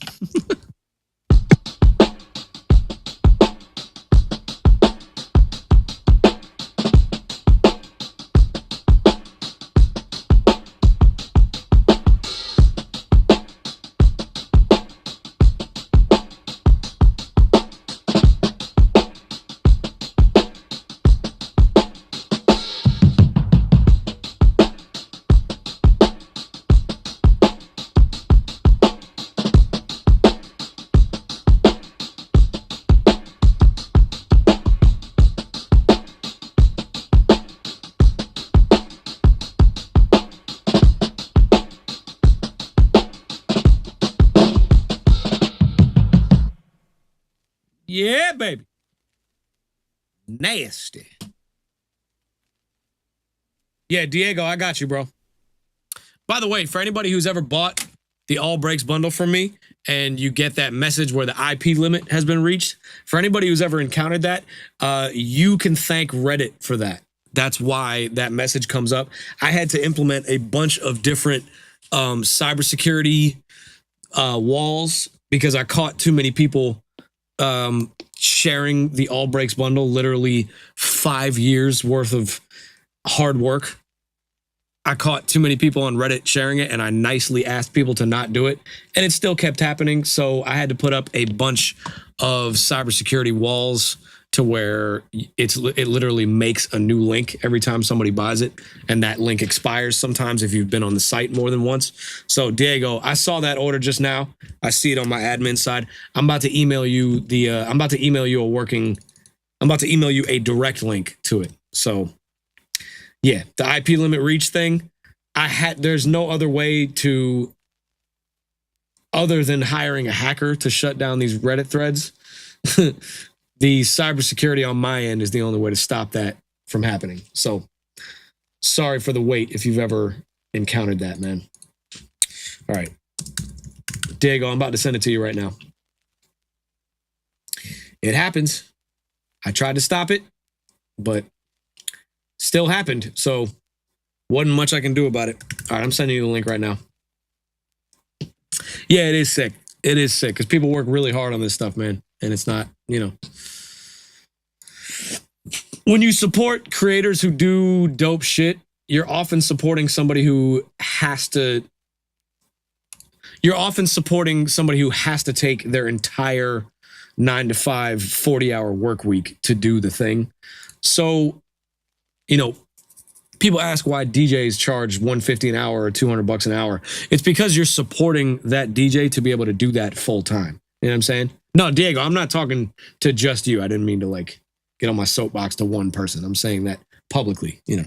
Yeah, baby. Nasty. Yeah, Diego, I got you, bro. By the way, for anybody who's ever bought the All Breaks bundle from me and you get that message where the IP limit has been reached, for anybody who's ever encountered that, you can thank Reddit for that. That's why that message comes up. I had to implement a bunch of different cybersecurity walls because I caught too many people sharing the All Breaks bundle, literally 5 years worth of hard work. I caught too many people on Reddit sharing it, and I nicely asked people to not do it, and it still kept happening. So I had to put up a bunch of cybersecurity walls to where it literally makes a new link every time somebody buys it, and that link expires sometimes if you've been on the site more than once. So Diego, I saw that order just now. I see it on my admin side. I'm about to email you I'm about to email you a direct link to it. So yeah, the IP limit reach thing, there's no other way to, other than hiring a hacker to shut down these Reddit threads. The cybersecurity on my end is the only way to stop that from happening. So sorry for the wait if you've ever encountered that, man. All right. Diego, I'm about to send it to you right now. It happens. I tried to stop it, but still happened. So wasn't much I can do about it. All right, I'm sending you the link right now. Yeah, it is sick. It is sick because people work really hard on this stuff, man. And it's not, when you support creators who do dope shit, you're often supporting somebody who has to take their entire 9-to-5, 40-hour work week to do the thing. So, people ask why DJs charge $150 an hour or $200 an hour. It's because you're supporting that DJ to be able to do that full time. You know what I'm saying? No, Diego, I'm not talking to just you. I didn't mean to get on my soapbox to one person. I'm saying that publicly, All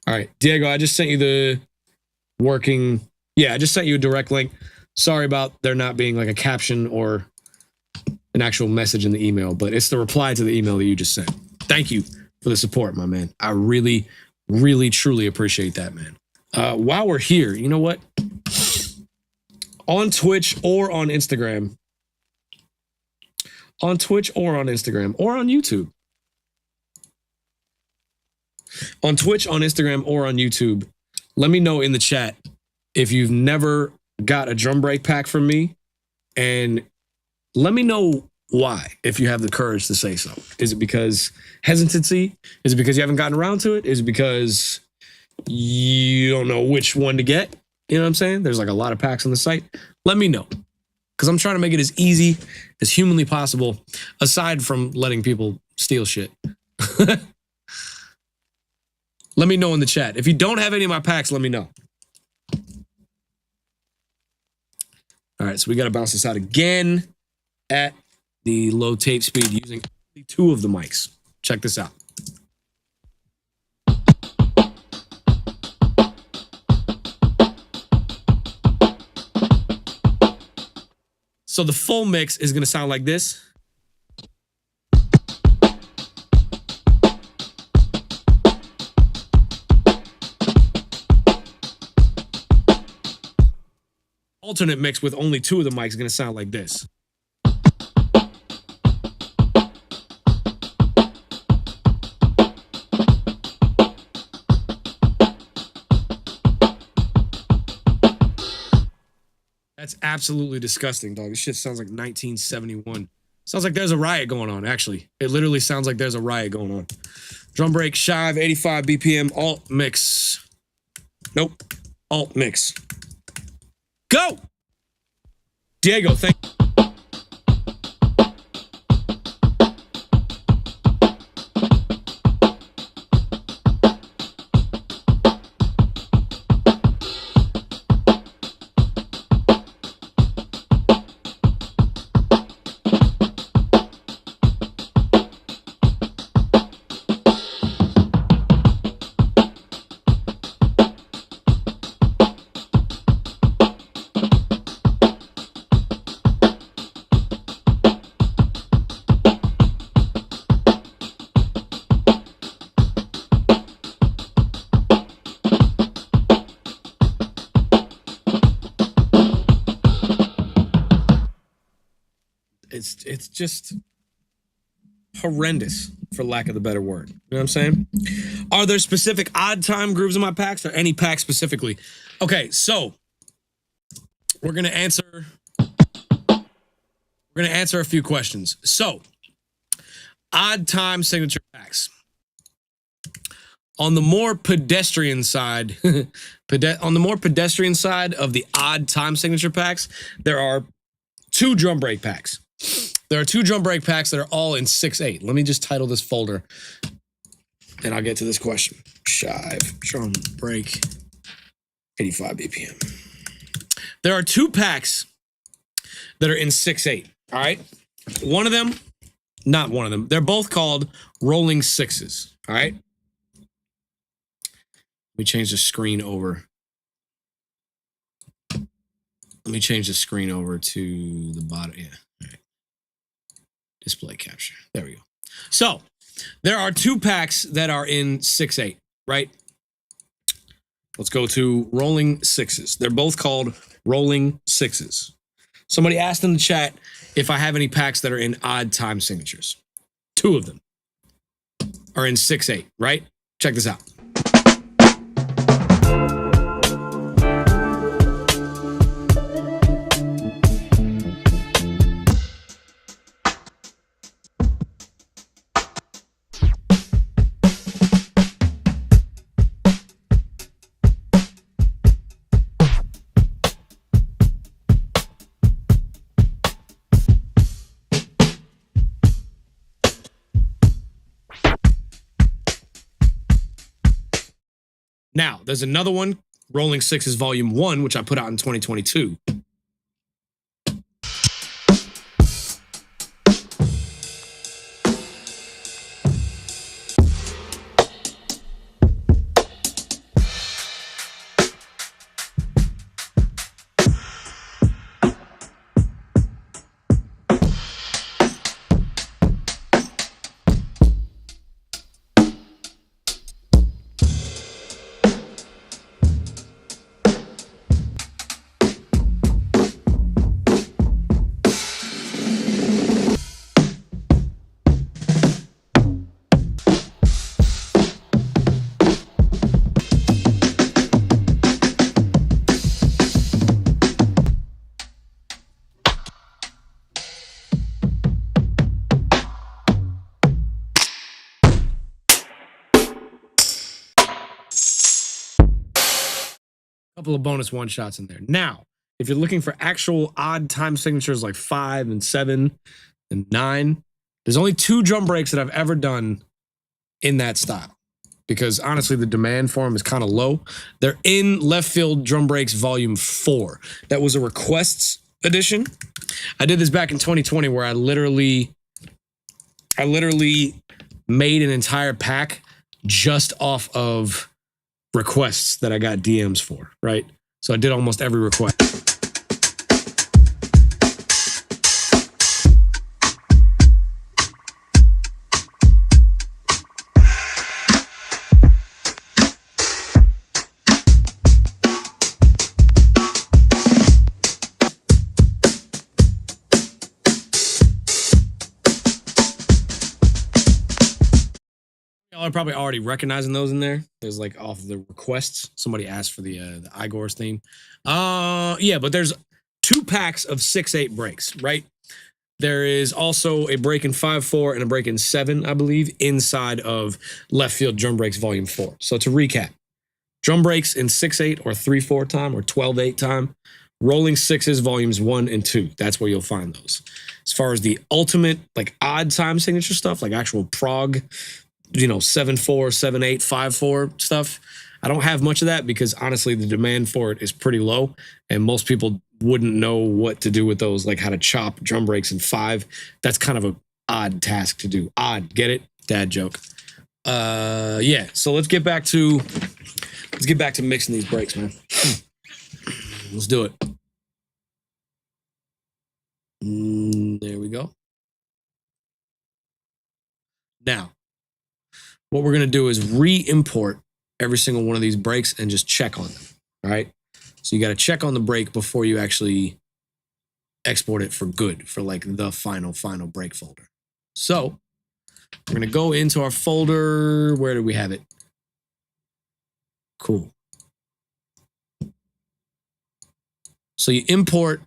right, Diego, I just sent you I just sent you a direct link. Sorry about there not being a caption or an actual message in the email, but it's the reply to the email that you just sent. Thank you for the support, my man. I really, really, truly appreciate that, man. While we're here, you know what? On Twitch or on Instagram, or on YouTube. On Twitch, on Instagram, or on YouTube, let me know in the chat if you've never got a drum break pack from me, and let me know why, if you have the courage to say so. Is it because hesitancy? Is it because you haven't gotten around to it? Is it because you don't know which one to get? You know what I'm saying? There's a lot of packs on the site. Let me know, because I'm trying to make it as easy as humanly possible, aside from letting people steal shit. Let me know in the chat. If you don't have any of my packs, let me know. All right, so we got to bounce this out again at the low tape speed using 2 of the mics. Check this out. So the full mix is going to sound like this. Alternate mix with only 2 of the mics is going to sound like this. That's absolutely disgusting, dog. This shit sounds like 1971. Sounds like there's a riot going on, actually. It literally sounds like there's a riot going on. Drum break, Shive, 85 BPM, alt mix. Nope. Alt mix. Go! Diego, thank you. it's just horrendous, for lack of the better word. You know what I'm saying? Are there specific odd time grooves in my packs, or any pack specifically? Okay, so we're gonna answer a few questions. So, odd time signature packs. On the more pedestrian side, of the odd time signature packs, there are 2 drum break packs. There are 2 drum break packs that are all in 6/8. Let me just title this folder, and I'll get to this question. Shive drum break, 85 BPM. There are 2 packs that are in 6/8. All right, not one of them. They're both called rolling sixes. All right. Let me change the screen over. Let me change the screen over to the bottom. Yeah. All right. Display capture. There we go. So there are 2 packs that are in 6/8, right? Let's go to rolling sixes. They're both called rolling sixes. Somebody asked in the chat if I have any packs that are in odd time signatures. 2 of them are in 6/8, right? Check this out. Now, there's another one, Rolling Sixes Volume 1, which I put out in 2022. Couple of bonus one shots in there. Now, if you're looking for actual odd time signatures like 5 and 7 and 9, there's only 2 drum breaks that I've ever done in that style, because honestly the demand for them is kind of low. They're in Left Field Drum Breaks Volume 4. That was a requests edition. I did this back in 2020 where I literally made an entire pack just off of requests that I got DMs for, right? So I did almost every request. Y'all are probably already recognizing those in there. There's like off the requests. Somebody asked for the Igor's theme. Yeah, but there's 2 packs of 6/8 breaks, right? There is also a break in 5/4 and a break in 7, I believe, inside of Left Field Drum Breaks Volume 4. So to recap, drum breaks in 6/8 or 3/4 time or 12/8 time, Rolling Sixes Volumes 1 and 2. That's where you'll find those. As far as the ultimate like odd time signature stuff, like actual prog, 7/4, 7/8, 5/4 stuff, I don't have much of that because honestly the demand for it is pretty low and most people wouldn't know what to do with those, like how to chop drum breaks in 5. That's kind of a odd task to do. Odd, get it? Dad joke. Yeah, so let's get back to mixing these breaks, man. Let's do it. There we go. Now, what we're going to do is re-import every single one of these breaks and just check on them, all right? So you got to check on the break before you actually export it for good for like the final break folder. So we're gonna go into our folder. Where do we have it? Cool. So you import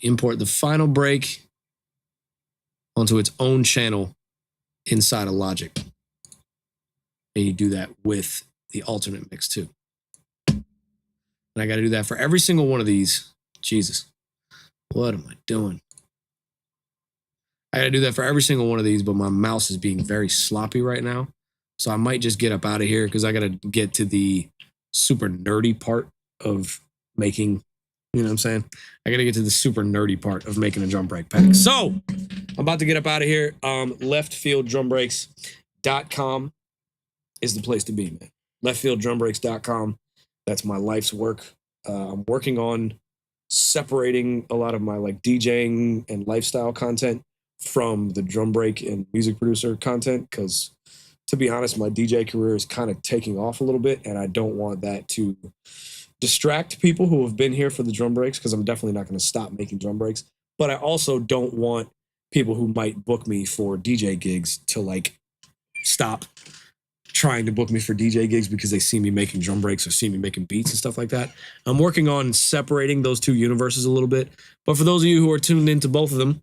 the final break onto its own channel inside of Logic. And you do that with the alternate mix too. And I got to do that for every single one of these. Jesus, what am I doing? I got to do that for every single one of these, but my mouse is being very sloppy right now. So I might just get up out of here because I got to get to the super nerdy part of making, you know what I'm saying? I got to get to the super nerdy part of making a drum break pack. So I'm about to get up out of here. Leftfielddrumbreaks.com is the place to be, man. Leftfielddrumbreaks.com. That's my life's work. I'm working on separating a lot of my like DJing and lifestyle content from the drum break and music producer content, because to be honest, my DJ career is kind of taking off a little bit, and I don't want that to distract people who have been here for the drum breaks, because I'm definitely not going to stop making drum breaks. But I also don't want people who might book me for DJ gigs to like stop trying to book me for DJ gigs because they see me making drum breaks or see me making beats and stuff like that. I'm working on separating those two universes a little bit. But for those of you who are tuned into both of them,